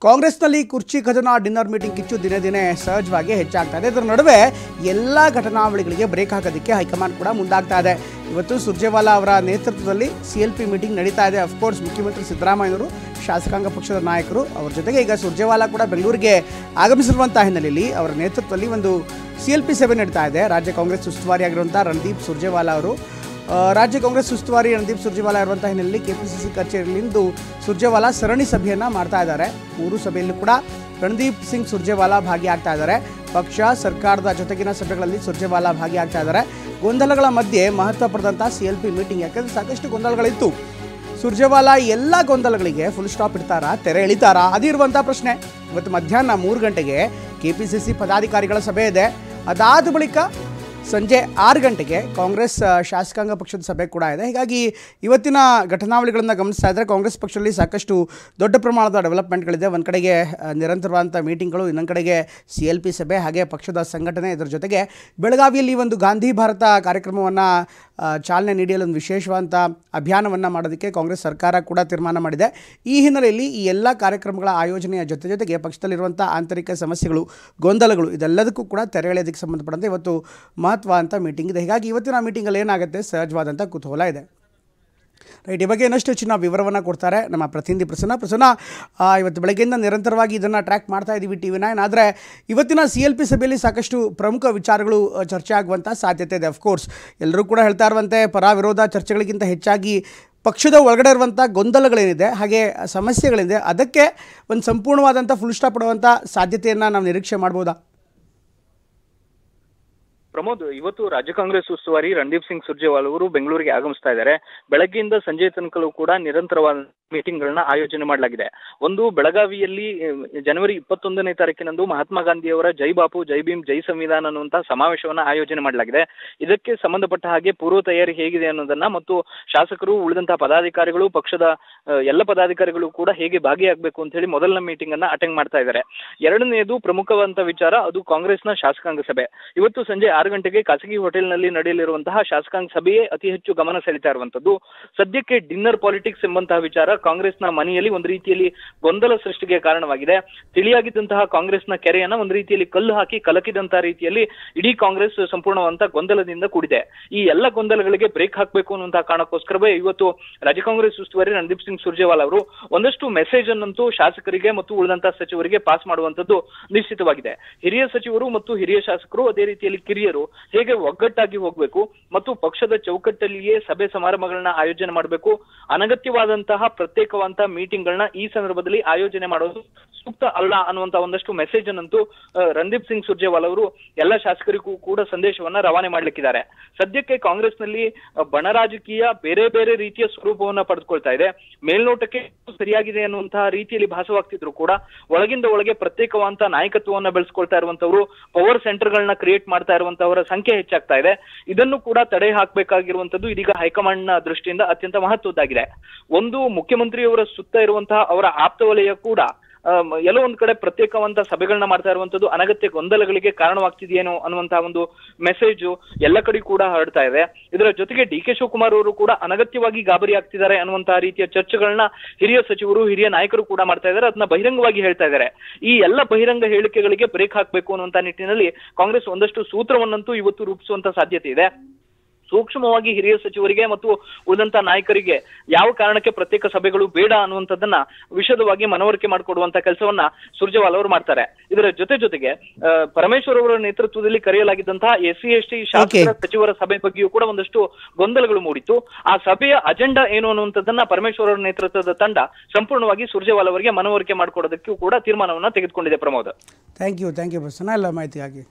ಕಾಂಗ್ರೆಸ್ನಲ್ಲಿ ಕುರ್ಚಿ ಕದನ ಡಿನ್ನರ್ ಮೀಟಿಂಗ್ ಕಿಚ್ಚು ದಿನೇ ದಿನೇ ಸಹಜವಾಗಿ ಹೆಚ್ಚಾಗ್ತಾ ಇದೆ. ಇದರ ನಡುವೆ ಎಲ್ಲ ಘಟನಾವಳಿಗಳಿಗೆ ಬ್ರೇಕ್ ಹಾಕೋದಕ್ಕೆ ಹೈಕಮಾಂಡ್ ಕೂಡ ಮುಂದಾಗ್ತಾ ಇದೆ. ಇವತ್ತು ಸುರ್ಜೇವಾಲಾ ಅವರ ನೇತೃತ್ವದಲ್ಲಿ CLP ಮೀಟಿಂಗ್ ನಡೀತಾ ಇದೆ. ಅಫ್ಕೋರ್ಸ್ ಮುಖ್ಯಮಂತ್ರಿ ಸಿದ್ದರಾಮಯ್ಯನವರು, ಶಾಸಕಾಂಗ ಪಕ್ಷದ ನಾಯಕರು, ಅವರ ಜೊತೆಗೆ ಈಗ ಸುರ್ಜೇವಾಲಾ ಕೂಡ ಬೆಂಗಳೂರಿಗೆ ಆಗಮಿಸಿರುವಂಥ ಹಿನ್ನೆಲೆಯಲ್ಲಿ ಅವರ ನೇತೃತ್ವದಲ್ಲಿ ಒಂದು CLP ಸಭೆ ನಡೀತಾ ಇದೆ. ರಾಜ್ಯ ಕಾಂಗ್ರೆಸ್ ಉಸ್ತುವಾರಿಯಾಗಿರುವಂಥ ರಣದೀಪ್ ಸುರ್ಜೇವಾಲಾ ಅವರು ರಾಜ್ಯ ಕಾಂಗ್ರೆಸ್ ಉಸ್ತುವಾರಿ ರಣದೀಪ್ ಸುರ್ಜೇವಾಲಾ ಇರುವಂಥ ಹಿನ್ನೆಲೆಯಲ್ಲಿ KPCC ಕಚೇರಿಯಲ್ಲಿಂದು ಸುರ್ಜೇವಾಲಾ ಸರಣಿ ಸಭೆಯನ್ನು ಮಾಡ್ತಾ ಇದ್ದಾರೆ. 3 ಸಭೆಯಲ್ಲೂ ಕೂಡ ರಣದೀಪ್ ಸಿಂಗ್ ಸುರ್ಜೇವಾಲಾ ಭಾಗಿಯಾಗ್ತಾ ಇದ್ದಾರೆ. ಪಕ್ಷ ಸರ್ಕಾರದ ಜೊತೆಗಿನ ಸಭೆಗಳಲ್ಲಿ ಸುರ್ಜೇವಾಲಾ ಭಾಗಿಯಾಗ್ತಾ ಇದ್ದಾರೆ. ಗೊಂದಲಗಳ ಮಧ್ಯೆ ಮಹತ್ವ ಪಡೆದಂಥ CLP ಮೀಟಿಂಗ್, ಯಾಕಂದರೆ ಸಾಕಷ್ಟು ಗೊಂದಲಗಳಿತ್ತು. ಸುರ್ಜೇವಾಲಾ ಎಲ್ಲ ಗೊಂದಲಗಳಿಗೆ ಫುಲ್ ಸ್ಟಾಪ್ ಇಡ್ತಾರಾ, ತೆರೆ ಎಳಿತಾರಾ, ಅದಿರುವಂಥ ಪ್ರಶ್ನೆ. ಇವತ್ತು ಮಧ್ಯಾಹ್ನ 3 ಗಂಟೆಗೆ KPCC ಪದಾಧಿಕಾರಿಗಳ ಸಭೆ ಇದೆ. ಅದಾದ ಬಳಿಕ ಸಂಜೆ 6 ಗಂಟೆಗೆ ಕಾಂಗ್ರೆಸ್ ಶಾಸಕಾಂಗ ಪಕ್ಷದ ಸಭೆ ಕೂಡ ಇದೆ. ಹೀಗಾಗಿ ಇವತ್ತಿನ ಘಟನಾವಳಿಗಳನ್ನು ಗಮನಿಸ್ತಾ ಇದ್ದರೆ ಕಾಂಗ್ರೆಸ್ ಪಕ್ಷದಲ್ಲಿ ಸಾಕಷ್ಟು ದೊಡ್ಡ ಪ್ರಮಾಣದ ಡೆವಲಪ್ಮೆಂಟ್ಗಳಿದೆ. ಒಂದು ಕಡೆಗೆ ನಿರಂತರವಾದಂಥ ಮೀಟಿಂಗ್ಗಳು, ಇನ್ನೊಂದು ಕಡೆಗೆ CLP ಸಭೆ, ಹಾಗೆ ಪಕ್ಷದ ಸಂಘಟನೆ. ಇದರ ಜೊತೆಗೆ ಬೆಳಗಾವಿಯಲ್ಲಿ ಒಂದು ಗಾಂಧಿ ಭಾರತ ಕಾರ್ಯಕ್ರಮವನ್ನು ಚಾಲನೆ ನೀಡಲು ಒಂದು ವಿಶೇಷವಾದಂಥ ಅಭಿಯಾನವನ್ನು ಮಾಡೋದಕ್ಕೆ ಕಾಂಗ್ರೆಸ್ ಸರ್ಕಾರ ಕೂಡ ತೀರ್ಮಾನ ಮಾಡಿದೆ. ಈ ಹಿನ್ನೆಲೆಯಲ್ಲಿ ಈ ಎಲ್ಲ ಕಾರ್ಯಕ್ರಮಗಳ ಆಯೋಜನೆಯ ಜೊತೆಗೆ ಪಕ್ಷದಲ್ಲಿರುವಂಥ ಆಂತರಿಕ ಸಮಸ್ಯೆಗಳು, ಗೊಂದಲಗಳು, ಇದೆಲ್ಲದಕ್ಕೂ ಕೂಡ ತೆರೆ ಎಳೆಯೋದಕ್ಕೆ ಸಂಬಂಧಪಟ್ಟಂತೆ ಇವತ್ತು ಮಹತ್ವ ಅಂತ ಮೀಟಿಂಗ್ ಇದೆ. ಹೀಗಾಗಿ ಇವತ್ತಿನ ಮೀಟಿಂಗಲ್ಲಿ ಏನಾಗುತ್ತೆ, ಸಹಜವಾದಂಥ ಕುತೂಹಲ ಇದೆ. ರೈಟ್, ಈ ಬಗ್ಗೆ ಇನ್ನಷ್ಟು ಹೆಚ್ಚಿನ ವಿವರವನ್ನು ಕೊಡ್ತಾರೆ ನಮ್ಮ ಪ್ರತಿನಿಧಿ ಪ್ರಸನ್ನ. ಇವತ್ತು ಬೆಳಗ್ಗೆಯಿಂದ ನಿರಂತರವಾಗಿ ಇದನ್ನು ಟ್ರ್ಯಾಕ್ ಮಾಡ್ತಾ ಇದ್ದೀವಿ TV9. ಆದರೆ ಇವತ್ತಿನ CLP ಸಭೆಯಲ್ಲಿ ಸಾಕಷ್ಟು ಪ್ರಮುಖ ವಿಚಾರಗಳು ಚರ್ಚೆ ಆಗುವಂಥ ಸಾಧ್ಯತೆ ಇದೆ. ಅಫ್ಕೋರ್ಸ್ ಎಲ್ಲರೂ ಕೂಡ ಹೇಳ್ತಾ ಇರುವಂತೆ ಪರ ವಿರೋಧ ಚರ್ಚೆಗಳಿಗಿಂತ ಹೆಚ್ಚಾಗಿ ಪಕ್ಷದ ಒಳಗಡೆ ಇರುವಂಥ ಗೊಂದಲಗಳೇನಿದೆ, ಹಾಗೆ ಸಮಸ್ಯೆಗಳಿದೆ, ಅದಕ್ಕೆ ಒಂದು ಸಂಪೂರ್ಣವಾದಂಥ ಫುಲ್ ಸ್ಟಾಪ್ ಪಡುವಂಥ ಸಾಧ್ಯತೆಯನ್ನು ನಾವು ನಿರೀಕ್ಷೆ ಮಾಡ್ಬೋದಾ? ಪ್ರಮೋದ್, ಇವತ್ತು ರಾಜ್ಯ ಕಾಂಗ್ರೆಸ್ ಉಸ್ತುವಾರಿ ರಣದೀಪ್ ಸಿಂಗ್ ಸುರ್ಜೇವಾಲಾ ಅವರು ಬೆಂಗಳೂರಿಗೆ ಆಗಮಿಸ್ತಾ ಇದ್ದಾರೆ. ಬೆಳಗ್ಗೆಯಿಂದ ಸಂಜೆ ತನಕಲೂ ಕೂಡ ನಿರಂತರವಾದ ಮೀಟಿಂಗ್ ಗಳನ್ನ ಆಯೋಜನೆ ಮಾಡಲಾಗಿದೆ. ಒಂದು ಬೆಳಗಾವಿಯಲ್ಲಿ ಜನವರಿ 21ನೇ ತಾರೀಕಿನಂದು ಮಹಾತ್ಮ ಗಾಂಧಿಯವರ ಜೈ ಬಾಪು ಜೈ ಭೀಮ್ ಜೈ ಸಂವಿಧಾನ ಅನ್ನುವಂತಹ ಸಮಾವೇಶವನ್ನ ಆಯೋಜನೆ ಮಾಡಲಾಗಿದೆ. ಇದಕ್ಕೆ ಸಂಬಂಧಪಟ್ಟ ಹಾಗೆ ಪೂರ್ವ ತಯಾರಿ ಹೇಗಿದೆ ಅನ್ನೋದನ್ನ ಮತ್ತು ಶಾಸಕರು, ಉಳಿದಂತಹ ಪದಾಧಿಕಾರಿಗಳು, ಪಕ್ಷದ ಎಲ್ಲ ಪದಾಧಿಕಾರಿಗಳು ಕೂಡ ಹೇಗೆ ಭಾಗಿಯಾಗಬೇಕು ಅಂತ ಹೇಳಿ ಮೊದಲನೇ ಮೀಟಿಂಗ್ ಅನ್ನ ಅಟೆಂಡ್ ಮಾಡ್ತಾ ಇದ್ದಾರೆ. ಎರಡನೆಯದು ಪ್ರಮುಖವಾದಂತಹ ವಿಚಾರ, ಅದು ಕಾಂಗ್ರೆಸ್ನ ಶಾಸಕಾಂಗ ಸಭೆ. ಇವತ್ತು ಸಂಜೆ 6 ಗಂಟೆಗೆ ಖಾಸಗಿ ಹೋಟೆಲ್ನಲ್ಲಿ ನಡೆಯಲಿರುವಂತಹ ಶಾಸಕಾಂಗ ಸಭೆಯೇ ಅತಿ ಹೆಚ್ಚು ಗಮನ ಸೆಳೀತಾ ಇರುವಂತದ್ದು. ಸದ್ಯಕ್ಕೆ ಡಿನ್ನರ್ ಪಾಲಿಟಿಕ್ಸ್ ಎಂಬಂತಹ ವಿಚಾರ ಕಾಂಗ್ರೆಸ್ನ ಮನೆಯಲ್ಲಿ ಒಂದು ರೀತಿಯಲ್ಲಿ ಗೊಂದಲ ಸೃಷ್ಟಿಗೆ ಕಾರಣವಾಗಿದೆ. ತಿಳಿಯಾಗಿದ್ದಂತಹ ಕಾಂಗ್ರೆಸ್ನ ಕೆರೆಯನ್ನ ಒಂದು ರೀತಿಯಲ್ಲಿ ಕಲ್ಲು ಹಾಕಿ ಕಲಕಿದಂತಹ ರೀತಿಯಲ್ಲಿ ಇಡೀ ಕಾಂಗ್ರೆಸ್ ಸಂಪೂರ್ಣವಂತ ಗೊಂದಲದಿಂದ ಕೂಡಿದೆ. ಈ ಎಲ್ಲ ಗೊಂದಲಗಳಿಗೆ ಬ್ರೇಕ್ ಹಾಕಬೇಕು ಅನ್ನುವಂತಹ ಕಾರಣಕ್ಕೋಸ್ಕರವೇ ಇವತ್ತು ರಾಜ್ಯ ಕಾಂಗ್ರೆಸ್ ಉಸ್ತುವಾರಿ ರಣದೀಪ್ ಸಿಂಗ್ ಸುರ್ಜೇವಾಲಾ ಅವರು ಒಂದಷ್ಟು ಮೆಸೇಜ್ ಅನ್ನಂತೂ ಶಾಸಕರಿಗೆ ಮತ್ತು ಉಳಿದಂತಹ ಸಚಿವರಿಗೆ ಪಾಸ್ ಮಾಡುವಂತದ್ದು ನಿಶ್ಚಿತವಾಗಿದೆ. ಹಿರಿಯ ಸಚಿವರು ಮತ್ತು ಹಿರಿಯ ಶಾಸಕರು, ಅದೇ ರೀತಿಯಲ್ಲಿ ಕಿರಿಯರು ಹೇಗೆ ಒಗ್ಗಟ್ಟಾಗಿ ಹೋಗಬೇಕು ಮತ್ತು ಪಕ್ಷದ ಚೌಕಟ್ಟಲ್ಲಿಯೇ ಸಭೆ ಸಮಾರಂಭಗಳನ್ನ ಆಯೋಜನೆ ಮಾಡಬೇಕು, ಅನಗತ್ಯವಾದಂತಹ ಪ್ರತ್ಯೇಕವಾದಂತಹ ಮೀಟಿಂಗ್ ಗಳನ್ನ ಈ ಸಂದರ್ಭದಲ್ಲಿ ಆಯೋಜನೆ ಮಾಡೋದು ಸೂಕ್ತ ಅಲ್ಲ ಅನ್ನುವಂತ ಒಂದಷ್ಟು ಮೆಸೇಜ್ ಅನ್ನಂತೂ ರಣದೀಪ್ ಸಿಂಗ್ ಸುರ್ಜೇವಾಲಾ ಅವರು ಎಲ್ಲ ಶಾಸಕರಿಗೂ ಕೂಡ ಸಂದೇಶವನ್ನ ರವಾನೆ ಮಾಡ್ಲಿಕ್ಕಿದ್ದಾರೆ. ಸದ್ಯಕ್ಕೆ ಕಾಂಗ್ರೆಸ್ನಲ್ಲಿ ಬಣ ರಾಜಕೀಯ ಬೇರೆ ಬೇರೆ ರೀತಿಯ ಸ್ವರೂಪವನ್ನ ಪಡೆದುಕೊಳ್ತಾ ಇದೆ. ಮೇಲ್ನೋಟಕ್ಕೆ ಸರಿಯಾಗಿದೆ ಅನ್ನುವಂತಹ ರೀತಿಯಲ್ಲಿ ಭಾಸವಾಗ್ತಿದ್ರು ಕೂಡ ಒಳಗಿಂದ ಒಳಗೆ ಪ್ರತ್ಯೇಕವಾದಂತಹ ನಾಯಕತ್ವವನ್ನ ಬೆಳೆಸ್ಕೊಳ್ತಾ ಇರುವಂತವರು, ಪವರ್ ಸೆಂಟರ್ ಗಳನ್ನ ಕ್ರಿಯೇಟ್ ಮಾಡ್ತಾ ಇರುವಂತವರ ಸಂಖ್ಯೆ ಹೆಚ್ಚಾಗ್ತಾ ಇದೆ. ಇದನ್ನು ಕೂಡ ತಡೆ ಹಾಕಬೇಕಾಗಿರುವಂತದ್ದು ಇದೀಗ ಹೈಕಮಾಂಡ್ ನ ದೃಷ್ಟಿಯಿಂದ ಅತ್ಯಂತ ಮಹತ್ವದ್ದಾಗಿದೆ. ಒಂದು, ಮುಖ್ಯಮಂತ್ರಿಯವರ ಸುತ್ತ ಇರುವಂತಹ ಅವರ ಆಪ್ತ ವಲಯ ಕೂಡ ಎಲ್ಲೋ ಒಂದ್ ಕಡೆ ಪ್ರತ್ಯೇಕವಂತ ಸಭೆಗಳನ್ನ ಮಾಡ್ತಾ ಇರುವಂತದ್ದು ಅನಗತ್ಯ ಗೊಂದಲಗಳಿಗೆ ಕಾರಣವಾಗ್ತಿದೆಯೇನೋ ಅನ್ನುವಂತಹ ಒಂದು ಮೆಸೇಜ್ ಎಲ್ಲ ಕಡೆ ಕೂಡ ಹರಡ್ತಾ ಇದೆ. ಇದರ ಜೊತೆಗೆ DK ಶಿವಕುಮಾರ್ ಅವರು ಕೂಡ ಅನಗತ್ಯವಾಗಿ ಗಾಬರಿ ಆಗ್ತಿದ್ದಾರೆ ಅನ್ನುವಂತಹ ರೀತಿಯ ಚರ್ಚೆಗಳನ್ನ ಹಿರಿಯ ಸಚಿವರು, ಹಿರಿಯ ನಾಯಕರು ಕೂಡ ಮಾಡ್ತಾ ಇದ್ದಾರೆ. ಅದನ್ನ ಬಹಿರಂಗವಾಗಿ ಹೇಳ್ತಾ ಇದ್ದಾರೆ. ಈ ಎಲ್ಲ ಬಹಿರಂಗ ಹೇಳಿಕೆಗಳಿಗೆ ಬ್ರೇಕ್ ಹಾಕಬೇಕು ಅನ್ನುವಂತ ನಿಟ್ಟಿನಲ್ಲಿ ಕಾಂಗ್ರೆಸ್ ಒಂದಷ್ಟು ಸೂತ್ರವನ್ನಂತೂ ಇವತ್ತು ರೂಪಿಸುವಂತ ಸಾಧ್ಯತೆ ಇದೆ. ಸೂಕ್ಷ್ಮವಾಗಿ ಹಿರಿಯ ಸಚಿವರಿಗೆ ಮತ್ತು ಉಳಿದಂತ ನಾಯಕರಿಗೆ ಯಾವ ಕಾರಣಕ್ಕೆ ಪ್ರತ್ಯೇಕ ಸಭೆಗಳು ಬೇಡ ಅನ್ನುವಂಥದ್ದನ್ನ ವಿಶದವಾಗಿ ಮನವರಿಕೆ ಮಾಡಿಕೊಡುವಂತ ಕೆಲಸವನ್ನ ಸುರ್ಜೇವಾಲಾ ಅವರು ಮಾಡ್ತಾರೆ. ಇದರ ಜೊತೆಗೆ ಪರಮೇಶ್ವರ್ ಅವರ ನೇತೃತ್ವದಲ್ಲಿ ಕರೆಯಲಾಗಿದ್ದಂತಹ SC/ST ಶಾಸಕರ ಸಚಿವರ ಸಭೆ ಬಗ್ಗೆಯೂ ಕೂಡ ಒಂದಷ್ಟು ಗೊಂದಲಗಳು ಮೂಡಿತ್ತು. ಆ ಸಭೆಯ ಅಜೆಂಡಾ ಏನು ಅನ್ನುವಂಥದ್ದನ್ನ ಪರಮೇಶ್ವರ್ ಅವರ ನೇತೃತ್ವದ ತಂಡ ಸಂಪೂರ್ಣವಾಗಿ ಸುರ್ಜೇವಾಲಾ ಅವರಿಗೆ ಮನವರಿಕೆ ಮಾಡಿಕೊಡೋದಕ್ಕೂ ಕೂಡ ತೀರ್ಮಾನವನ್ನ ತೆಗೆದುಕೊಂಡಿದೆ. ಪ್ರಮೋದ್, ಥ್ಯಾಂಕ್ ಯು ಪ್ರಸನ್ನ, ಎಲ್ಲ ಮಾಹಿತಿಗಾಗಿ.